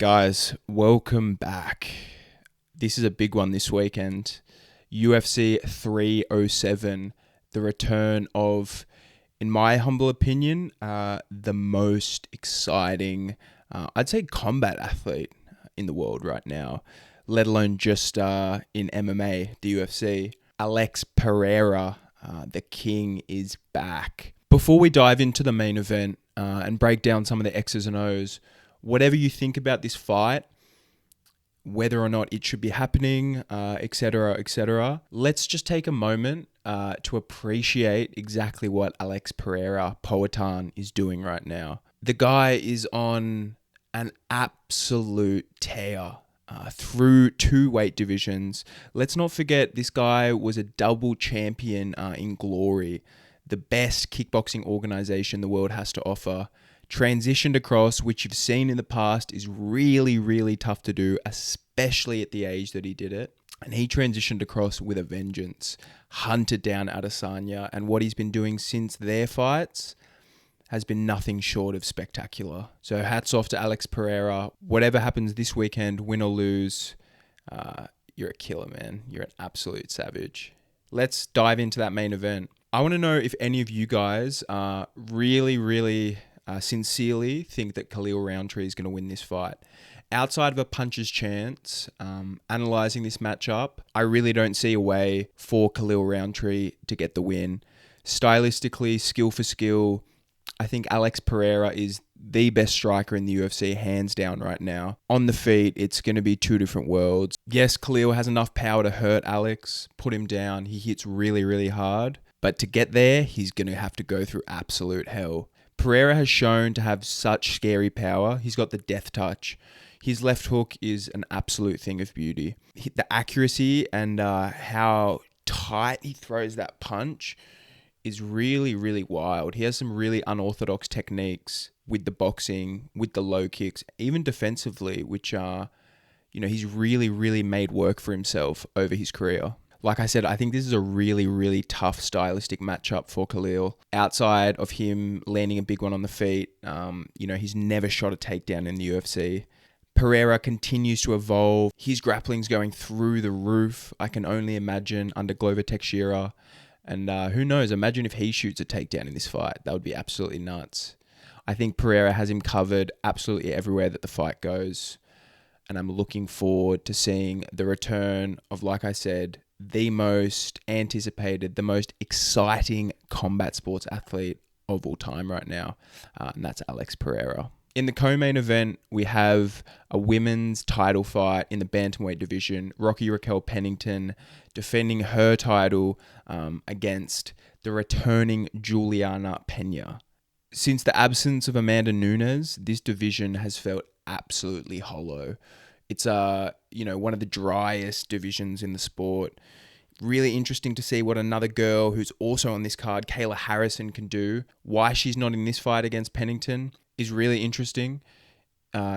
Guys, welcome back. This is a big one this weekend. UFC 307, the return of, in my humble opinion, the most exciting, I'd say, combat athlete in the world right now, let alone just in MMA, the UFC. Alex Pereira, the king, is back. Before we dive into the main event and break down some of the X's and O's, whatever you think about this fight, whether or not it should be happening, etc., let's just take a moment to appreciate exactly what Alex Pereira, Poatan, is doing right now. The guy is on an absolute tear through two weight divisions. Let's not forget this guy was a double champion in Glory, the best kickboxing organization the world has to offer. Transitioned across, which you've seen in the past is really, really tough to do, especially at the age that he did it. And he transitioned across with a vengeance, hunted down Adesanya, and what he's been doing since their fights has been nothing short of spectacular. So hats off to Alex Pereira. Whatever happens this weekend, win or lose, you're a killer, man. You're an absolute savage. Let's dive into that main event. I want to know if any of you guys really sincerely think that Khalil Rountree is going to win this fight. Outside of a puncher's chance, analysing this matchup, I really don't see a way for Khalil Rountree to get the win. Stylistically, skill for skill, I think Alex Pereira is the best striker in the UFC, hands down right now. On the feet, it's going to be two different worlds. Yes, Khalil has enough power to hurt Alex, put him down. He hits really, really hard. But to get there, he's going to have to go through absolute hell. Pereira has shown to have such scary power. He's got the death touch. His left hook is an absolute thing of beauty. The accuracy and how tight he throws that punch is really, really wild. He has some really unorthodox techniques with the boxing, with the low kicks, even defensively, which are, he's really, really made work for himself over his career. Like I said, I think this is a really, really tough stylistic matchup for Khalil. Outside of him landing a big one on the feet, he's never shot a takedown in the UFC. Pereira continues to evolve. His grappling's going through the roof. I can only imagine under Glover Teixeira. And who knows, imagine if he shoots a takedown in this fight. That would be absolutely nuts. I think Pereira has him covered absolutely everywhere that the fight goes. And I'm looking forward to seeing the return of, like I said, the most anticipated, the most exciting combat sports athlete of all time right now. And that's Alex Pereira. In the co-main event, we have a women's title fight in the bantamweight division. Rocky Raquel Pennington defending her title against the returning Juliana Pena. Since the absence of Amanda Nunes, this division has felt absolutely hollow. It's one of the driest divisions in the sport. Really interesting to see what another girl who's also on this card, Kayla Harrison, can do. Why she's not in this fight against Pennington is really interesting.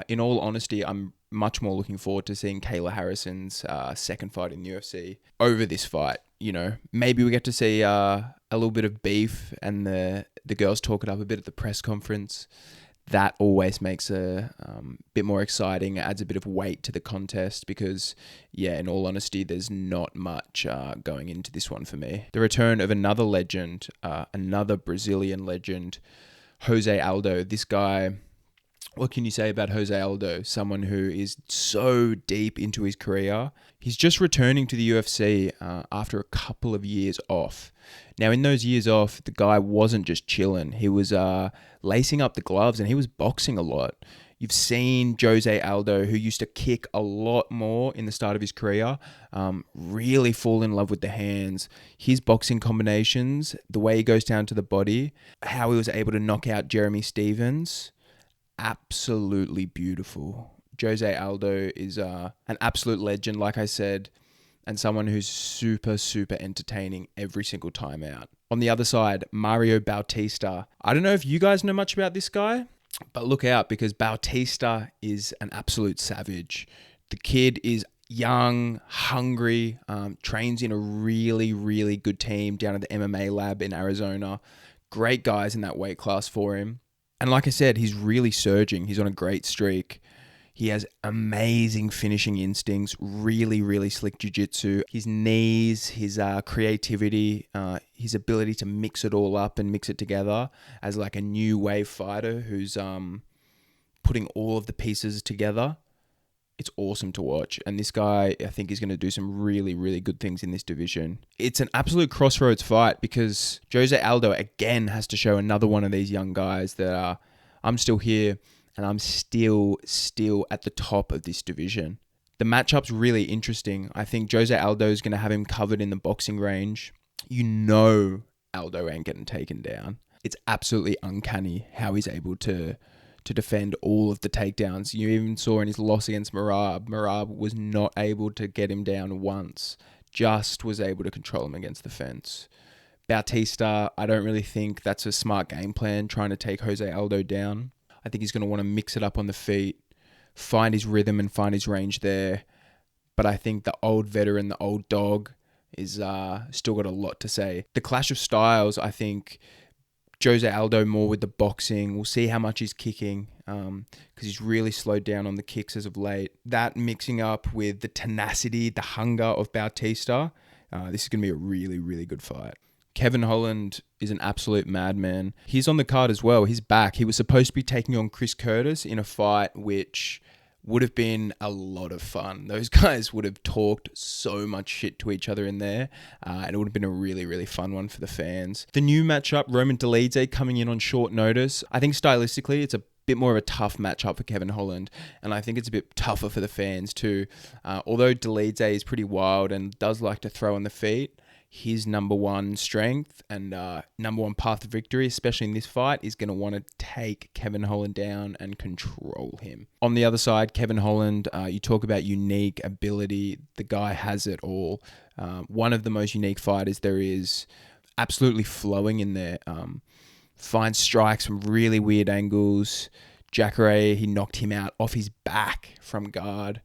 In all honesty, I'm much more looking forward to seeing Kayla Harrison's second fight in the UFC over this fight. Maybe we get to see a little bit of beef and the girls talk it up a bit at the press conference. That always makes a bit more exciting, adds a bit of weight to the contest because, in all honesty, there's not much going into this one for me. The return of another legend, another Brazilian legend, Jose Aldo. This guy, what can you say about Jose Aldo? Someone who is so deep into his career. He's just returning to the UFC after a couple of years off. Now, in those years off, the guy wasn't just chilling. He was lacing up the gloves and he was boxing a lot. You've seen Jose Aldo, who used to kick a lot more in the start of his career, really fall in love with the hands. His boxing combinations, the way he goes down to the body, how he was able to knock out Jeremy Stevens, absolutely beautiful. Jose Aldo is an absolute legend, like I said, and someone who's super, super entertaining every single time out. On the other side, Mario Bautista. I don't know if you guys know much about this guy, but look out because Bautista is an absolute savage. The kid is young, hungry, trains in a really, really good team down at the MMA lab in Arizona. Great guys in that weight class for him. And like I said, he's really surging. He's on a great streak. He has amazing finishing instincts, really, really slick jiu-jitsu. His knees, his creativity, his ability to mix it all up and mix it together as like a new wave fighter who's putting all of the pieces together. It's awesome to watch. And this guy, I think, is going to do some really, really good things in this division. It's an absolute crossroads fight because Jose Aldo, again, has to show another one of these young guys that I'm still here and I'm still at the top of this division. The matchup's really interesting. I think Jose Aldo is going to have him covered in the boxing range. You know Aldo ain't getting taken down. It's absolutely uncanny how he's able to defend all of the takedowns. You even saw in his loss against Merab. Merab was not able to get him down once. Just was able to control him against the fence. Bautista, I don't really think that's a smart game plan, trying to take Jose Aldo down. I think he's going to want to mix it up on the feet, find his rhythm and find his range there. But I think the old veteran, the old dog, is still got a lot to say. The clash of styles, I think Jose Aldo more with the boxing. We'll see how much he's kicking because he's really slowed down on the kicks as of late. That mixing up with the tenacity, the hunger of Bautista, this is going to be a really, really good fight. Kevin Holland is an absolute madman. He's on the card as well. He's back. He was supposed to be taking on Chris Curtis in a fight which would have been a lot of fun. Those guys would have talked so much shit to each other in there, and it would have been a really, really fun one for the fans. The new matchup, Roman Dolidze coming in on short notice. I think stylistically, it's a bit more of a tough matchup for Kevin Holland, and I think it's a bit tougher for the fans too. Although Dolidze is pretty wild and does like to throw on the feet, his number one strength and number one path to victory, especially in this fight, is going to want to take Kevin Holland down and control him. On the other side, Kevin Holland, you talk about unique ability. The guy has it all. One of the most unique fighters there is, absolutely flowing in there. Finds strikes from really weird angles. Jacare, he knocked him out off his back from guard.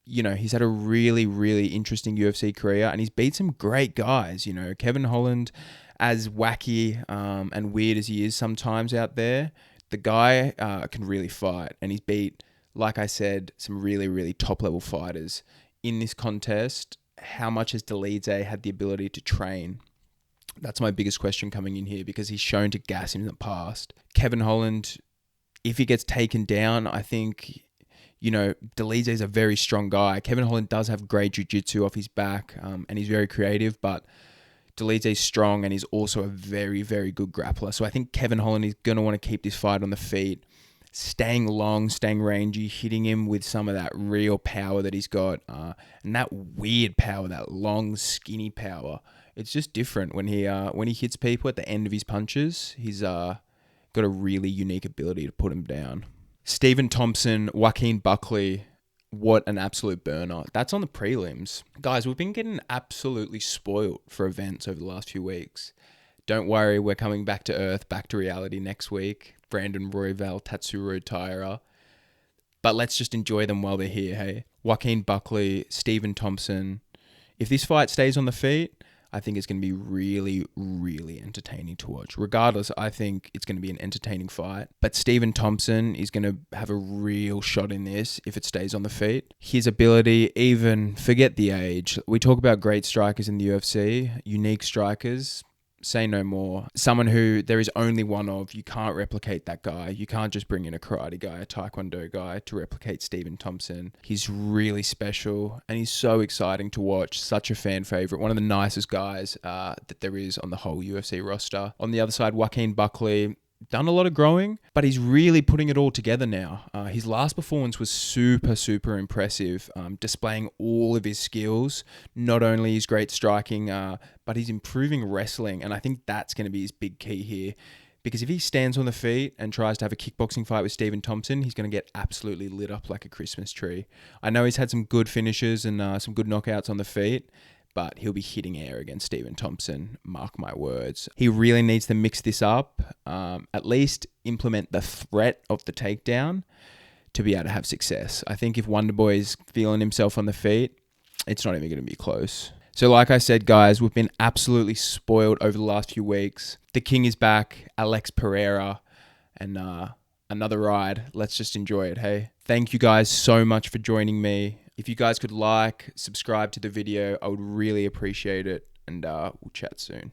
He's had a really, really interesting UFC career and he's beat some great guys. Kevin Holland, as wacky and weird as he is sometimes out there, the guy can really fight. And he's beat, like I said, some really, really top-level fighters. In this contest, how much has Dolidze had the ability to train? That's my biggest question coming in here because he's shown to gas him in the past. Kevin Holland, if he gets taken down, I think Dolidze is a very strong guy. Kevin Holland does have great jiu-jitsu off his back, and he's very creative, but Dolidze is strong and he's also a very, very good grappler. So I think Kevin Holland is going to want to keep this fight on the feet, staying long, staying rangy, hitting him with some of that real power that he's got, and that weird power, that long, skinny power. It's just different when he hits people at the end of his punches. He's got a really unique ability to put him down. Stephen Thompson, Joaquin Buckley, what an absolute burner. That's on the prelims. Guys, we've been getting absolutely spoiled for events over the last few weeks. Don't worry, we're coming back to earth, back to reality next week. Brandon Royval, Tatsuro Taira. But let's just enjoy them while they're here, hey? Joaquin Buckley, Stephen Thompson. If this fight stays on the feet, I think it's going to be really, really entertaining to watch. Regardless, I think it's going to be an entertaining fight. But Stephen Thompson is going to have a real shot in this if it stays on the feet. His ability, even forget the age. We talk about great strikers in the UFC, unique strikers. Say no more. Someone who there is only one of. You can't replicate that guy. You can't just bring in a karate guy, a taekwondo guy to replicate Stephen Thompson. He's really special and he's so exciting to watch. Such a fan favorite. One of the nicest guys that there is on the whole UFC roster. On the other side, Joaquin Buckley, done a lot of growing, but he's really putting it all together now. His last performance was super, super impressive, displaying all of his skills, not only his great striking, but he's improving wrestling, and I think that's going to be his big key here. Because if he stands on the feet and tries to have a kickboxing fight with Stephen Thompson, he's going to get absolutely lit up like a Christmas tree. I know he's had some good finishes and some good knockouts on the feet, but he'll be hitting air against Stephen Thompson, mark my words. He really needs to mix this up, at least implement the threat of the takedown to be able to have success. I think if Wonderboy is feeling himself on the feet, it's not even going to be close. So like I said, guys, we've been absolutely spoiled over the last few weeks. The King is back, Alex Pereira, and another ride. Let's just enjoy it, hey? Thank you guys so much for joining me. If you guys could like, subscribe to the video, I would really appreciate it. And we'll chat soon.